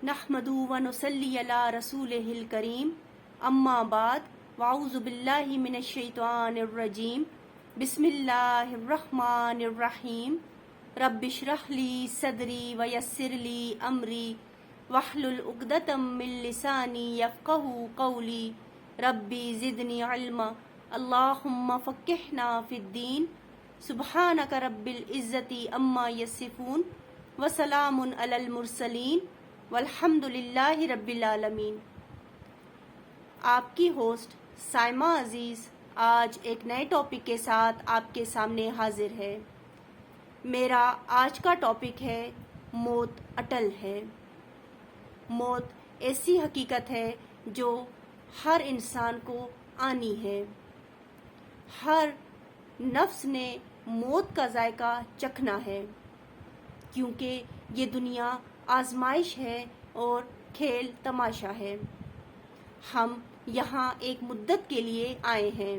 نحمدہ و نصلی علی رسولہ الکریم اما بعد واعوذ باللہ من الشیطان الرجیم بسم اللہ الرحمن الرحیم رب اشرح لی صدری ویسر لی امری واحلل عقدۃ من لسانی یفقہوا قولی ربی زدنی علما اللہم فقہنا فی الدین سبحانک رب العزت عما یصفون وسلام علی المرسلین والحمد للہ رب العالمین۔ آپ کی ہوسٹ سائمہ عزیز آج ایک نئے ٹاپک کے ساتھ آپ کے سامنے حاضر ہے۔ میرا آج کا ٹاپک ہے موت اٹل ہے۔ موت ایسی حقیقت ہے جو ہر انسان کو آنی ہے۔ ہر نفس نے موت کا ذائقہ چکھنا ہے، کیونکہ یہ دنیا آزمائش ہے اور کھیل تماشا ہے۔ ہم یہاں ایک مدت کے لیے آئے ہیں،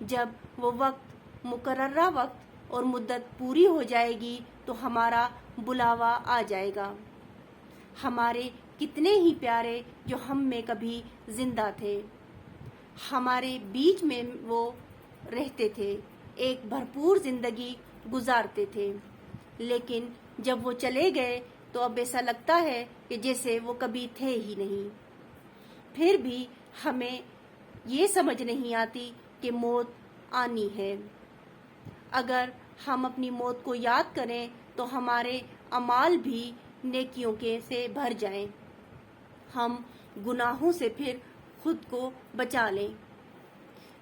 جب وہ وقت مقررہ وقت اور مدت پوری ہو جائے گی تو ہمارا بلاوا آ جائے گا۔ ہمارے کتنے ہی پیارے جو ہم میں کبھی زندہ تھے، ہمارے بیچ میں وہ رہتے تھے، ایک بھرپور زندگی گزارتے تھے، لیکن جب وہ چلے گئے تو اب ایسا لگتا ہے کہ جیسے وہ کبھی تھے ہی نہیں۔ پھر بھی ہمیں یہ سمجھ نہیں آتی کہ موت آنی ہے۔ اگر ہم اپنی موت کو یاد کریں تو ہمارے اعمال بھی نیکیوں کے سے بھر جائیں، ہم گناہوں سے پھر خود کو بچا لیں۔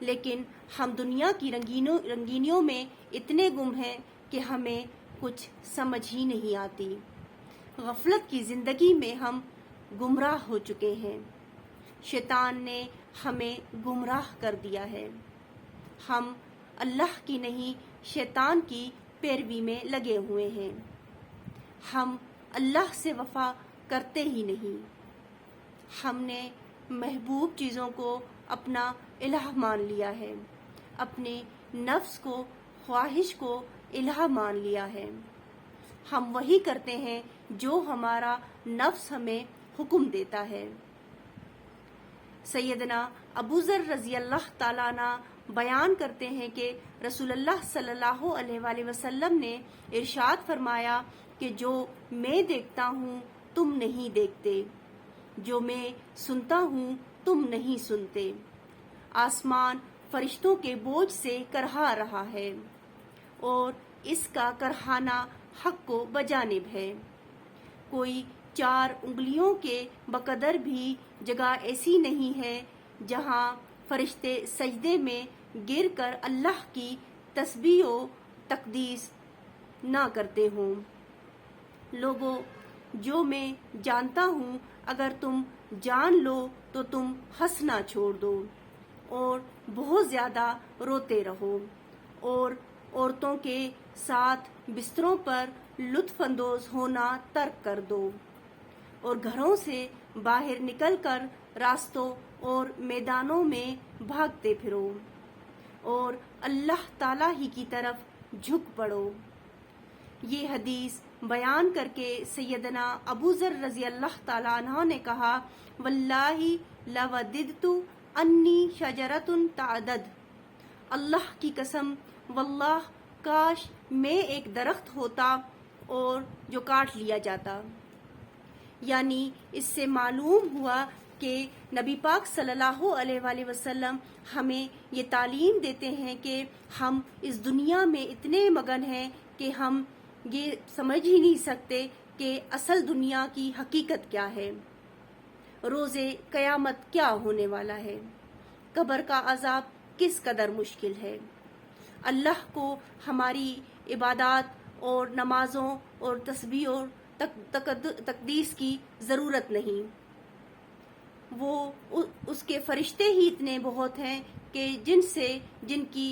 لیکن ہم دنیا کی رنگینیوں میں اتنے گم ہیں کہ ہمیں کچھ سمجھ ہی نہیں آتی۔ غفلت کی زندگی میں ہم گمراہ ہو چکے ہیں۔ شیطان نے ہمیں گمراہ کر دیا ہے۔ ہم اللہ کی نہیں شیطان کی پیروی میں لگے ہوئے ہیں۔ ہم اللہ سے وفا کرتے ہی نہیں۔ ہم نے محبوب چیزوں کو اپنا الہ مان لیا ہے، اپنے نفس کو، خواہش کو الہ مان لیا ہے۔ ہم وہی کرتے ہیں جو ہمارا نفس ہمیں حکم دیتا ہے۔ سیدنا ابو ذر رضی اللہ تعالیٰ عنہ بیان کرتے ہیں کہ رسول اللہ صلی اللہ علیہ وآلہ وسلم نے ارشاد فرمایا کہ جو میں دیکھتا ہوں تم نہیں دیکھتے، جو میں سنتا ہوں تم نہیں سنتے۔ آسمان فرشتوں کے بوجھ سے کرہا رہا ہے اور اس کا کرہانا حق کو بجانب ہے۔ کوئی 4 انگلیوں کے بقدر بھی جگہ ایسی نہیں ہے جہاں فرشتے سجدے میں گر کر اللہ کی تسبیح و تقدیس نہ کرتے ہوں۔ لوگوں، جو میں جانتا ہوں، اگر تم جان لو تو تم ہنسنا چھوڑ دو اور بہت زیادہ روتے رہو، اور عورتوں کے ساتھ بستروں پر لطف اندوز ہونا ترک کر دو، اور گھروں سے باہر نکل کر راستوں اور میدانوں میں بھاگتے پھرو اور اللہ تعالیٰ ہی کی طرف جھک پڑو۔ یہ حدیث بیان کر کے سیدنا ابو ذر رضی اللہ تعالیٰ عنہ نے کہا، واللہ لوددت انی شجرۃ تعدد، اللہ کی قسم، واللہ کاش میں ایک درخت ہوتا اور جو کاٹ لیا جاتا۔ یعنی اس سے معلوم ہوا کہ نبی پاک صلی اللہ علیہ وآلہ وسلم ہمیں یہ تعلیم دیتے ہیں کہ ہم اس دنیا میں اتنے مگن ہیں کہ ہم یہ سمجھ ہی نہیں سکتے کہ اصل دنیا کی حقیقت کیا ہے، روز قیامت کیا ہونے والا ہے، قبر کا عذاب کس قدر مشکل ہے۔ اللہ کو ہماری عبادات اور نمازوں اور تسبیح اور تقدیس کی ضرورت نہیں۔ وہ اس کے فرشتے ہی اتنے بہت ہیں کہ جن کی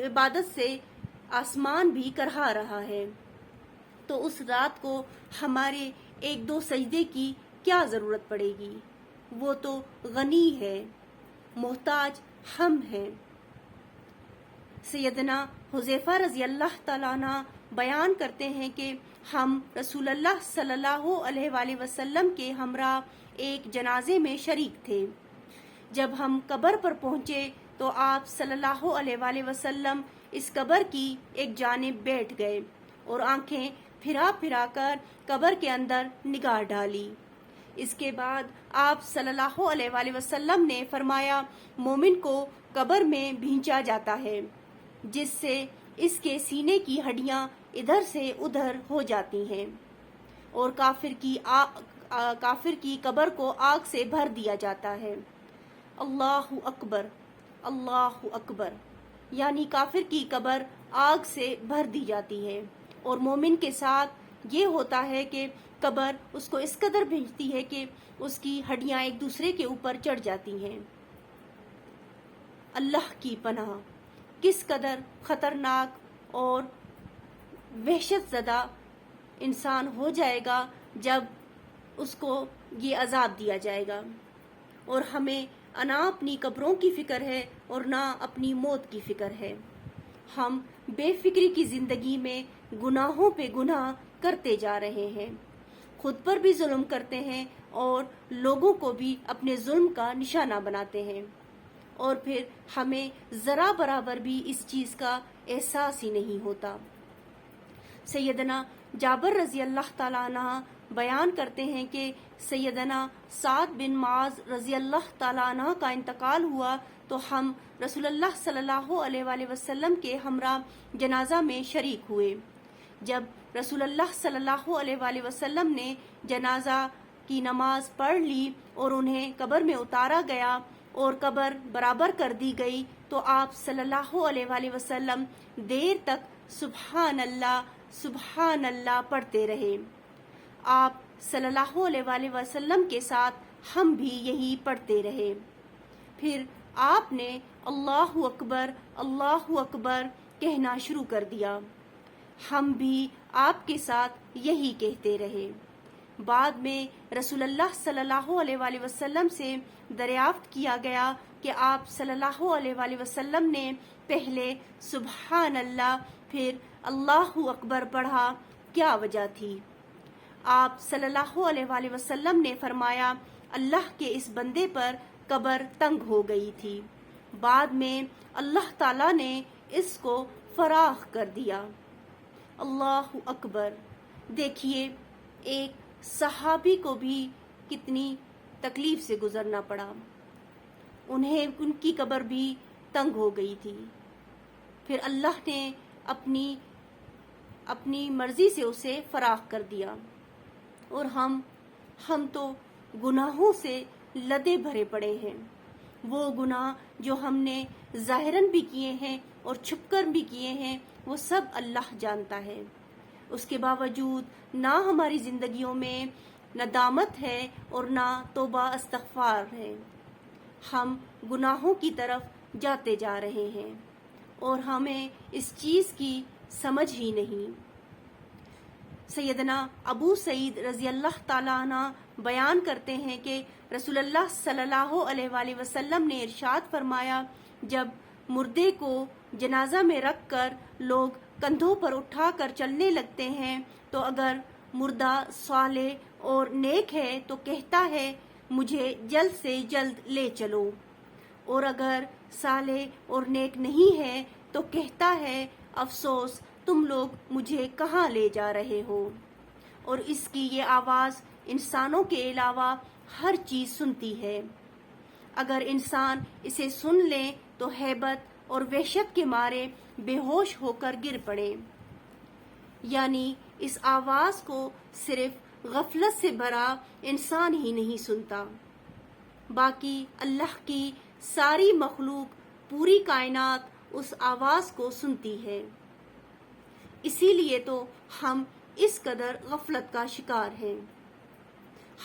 عبادت سے آسمان بھی کرہا رہا ہے، تو اس رات کو ہمارے 1-2 سجدے کی کیا ضرورت پڑے گی؟ وہ تو غنی ہے، محتاج ہم ہیں۔ سیدنا حذیفہ رضی اللہ تعالیٰ عنہ بیان کرتے ہیں کہ ہم رسول اللہ صلی اللہ علیہ وآلہ وسلم کے ہمراہ ایک جنازے میں شریک تھے۔ جب ہم قبر پر پہنچے تو آپ صلی اللہ علیہ وآلہ وسلم اس قبر کی ایک جانب بیٹھ گئے اور آنکھیں پھرا پھرا کر قبر کے اندر نگاہ ڈالی۔ اس کے بعد آپ صلی اللہ علیہ وآلہ وسلم نے فرمایا، مومن کو قبر میں بھینچا جاتا ہے جس سے اس کے سینے کی ہڈیاں ادھر سے ادھر ہو جاتی ہیں، اور کافر کی قبر کو آگ سے بھر دیا جاتا ہے۔ اللہ اکبر، اللہ اکبر، یعنی کافر کی قبر آگ سے بھر دی جاتی ہے، اور مومن کے ساتھ یہ ہوتا ہے کہ قبر اس کو اس قدر بھیجتی ہے کہ اس کی ہڈیاں ایک دوسرے کے اوپر چڑھ جاتی ہیں۔ اللہ کی پناہ، کس قدر خطرناک اور وحشت زدہ انسان ہو جائے گا جب اس کو یہ عذاب دیا جائے گا، اور ہمیں نہ اپنی قبروں کی فکر ہے اور نہ اپنی موت کی فکر ہے۔ ہم بے فکری کی زندگی میں گناہوں پہ گناہ کرتے جا رہے ہیں، خود پر بھی ظلم کرتے ہیں اور لوگوں کو بھی اپنے ظلم کا نشانہ بناتے ہیں، اور پھر ہمیں ذرا برابر بھی اس چیز کا احساس ہی نہیں ہوتا۔ سیدنا جابر رضی اللہ تعالیٰ عنہ بیان کرتے ہیں کہ سیدنا سعد بن معاذ رضی اللہ تعالیٰ عنہ کا انتقال ہوا تو ہم رسول اللہ صلی اللہ علیہ وآلہ وسلم کے ہمراہ جنازہ میں شریک ہوئے۔ جب رسول اللہ صلی اللہ علیہ وآلہ وسلم نے جنازہ کی نماز پڑھ لی اور انہیں قبر میں اتارا گیا اور قبر برابر کر دی گئی تو آپ صلی اللہ علیہ وآلہ وسلم دیر تک سبحان اللہ پڑھتے رہے۔ آپ صلی اللہ علیہ وآلہ وسلم کے ساتھ ہم بھی یہی پڑھتے رہے۔ پھر آپ نے اللہ اکبر کہنا شروع کر دیا، ہم بھی آپ کے ساتھ یہی کہتے رہے۔ بعد میں رسول اللہ صلی اللہ علیہ وآلہ وسلم سے دریافت کیا گیا کہ آپ صلی اللہ علیہ وآلہ وسلم نے پہلے سبحان اللہ پھر اللہ اکبر پڑھا، کیا وجہ تھی؟ آپ صلی اللہ علیہ وآلہ وسلم نے فرمایا، اللہ کے اس بندے پر قبر تنگ ہو گئی تھی، بعد میں اللہ تعالیٰ نے اس کو فراخ کر دیا۔ اللہ اکبر۔ دیکھیے ایک صحابی کو بھی کتنی تکلیف سے گزرنا پڑا، ان کی قبر بھی تنگ ہو گئی تھی، پھر اللہ نے اپنی مرضی سے اسے فراخ کر دیا، اور ہم تو گناہوں سے لدے بھرے پڑے ہیں۔ وہ گناہ جو ہم نے ظاہراً بھی کیے ہیں اور چھپ کر بھی کیے ہیں وہ سب اللہ جانتا ہے، اس کے باوجود نہ ہماری زندگیوں میں ندامت ہے اور نہ توبہ استغفار ہے۔ ہم گناہوں کی طرف جاتے جا رہے ہیں اور ہمیں اس چیز کی سمجھ ہی نہیں۔ سیدنا ابو سعید رضی اللہ تعالیٰ عنہ بیان کرتے ہیں کہ رسول اللہ صلی اللہ علیہ وآلہ وسلم نے ارشاد فرمایا، جب مردے کو جنازہ میں رکھ کر لوگ کندھوں پر اٹھا کر چلنے لگتے ہیں تو اگر مردہ صالح اور نیک ہے تو کہتا ہے مجھے جلد سے جلد لے چلو، اور اگر صالح اور نیک نہیں ہے تو کہتا ہے افسوس تم لوگ مجھے کہاں لے جا رہے ہو، اور اس کی یہ آواز انسانوں کے علاوہ ہر چیز سنتی ہے۔ اگر انسان اسے سن لے تو ہیبت اور وحشت کے مارے بے ہوش ہو کر گر پڑے، یعنی اس آواز کو صرف غفلت سے بھرا انسان ہی نہیں سنتا، باقی اللہ کی ساری مخلوق پوری کائنات اس آواز کو سنتی ہے۔ اسی لیے تو ہم اس قدر غفلت کا شکار ہیں۔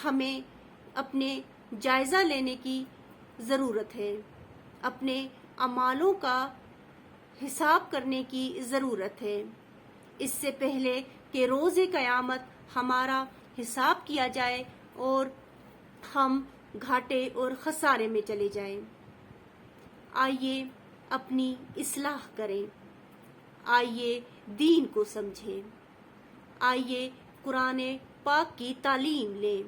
ہمیں اپنے جائزہ لینے کی ضرورت ہے، اپنے اعمالوں کا حساب کرنے کی ضرورت ہے، اس سے پہلے کہ روز قیامت ہمارا حساب کیا جائے اور ہم گھاٹے اور خسارے میں چلے جائیں۔ آئیے اپنی اصلاح کریں، آئیے دین کو سمجھیں، آئیے قرآن پاک کی تعلیم لیں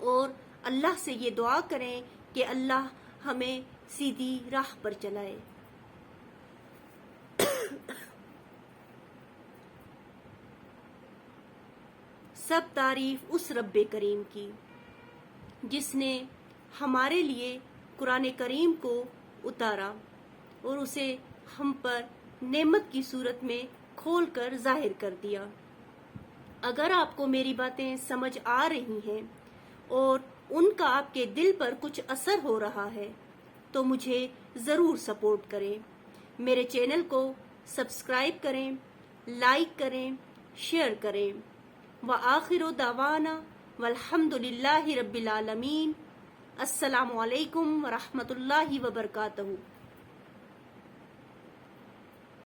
اور اللہ سے یہ دعا کریں کہ اللہ ہمیں سیدھی راہ پر چلائے۔ سب تعریف اس رب کریم کی جس نے ہمارے لیے قرآن کریم کو اتارا اور اسے ہم پر نعمت کی صورت میں کھول کر ظاہر کر دیا۔ اگر آپ کو میری باتیں سمجھ آ رہی ہیں اور ان کا آپ کے دل پر کچھ اثر ہو رہا ہے تو مجھے ضرور سپورٹ کریں، میرے چینل کو سبسکرائب کریں، لائک کریں، شیئر کریں۔ وآخر دعوانا والحمد للہ رب العالمین۔ السلام علیکم ورحمۃ اللہ وبرکاتہ۔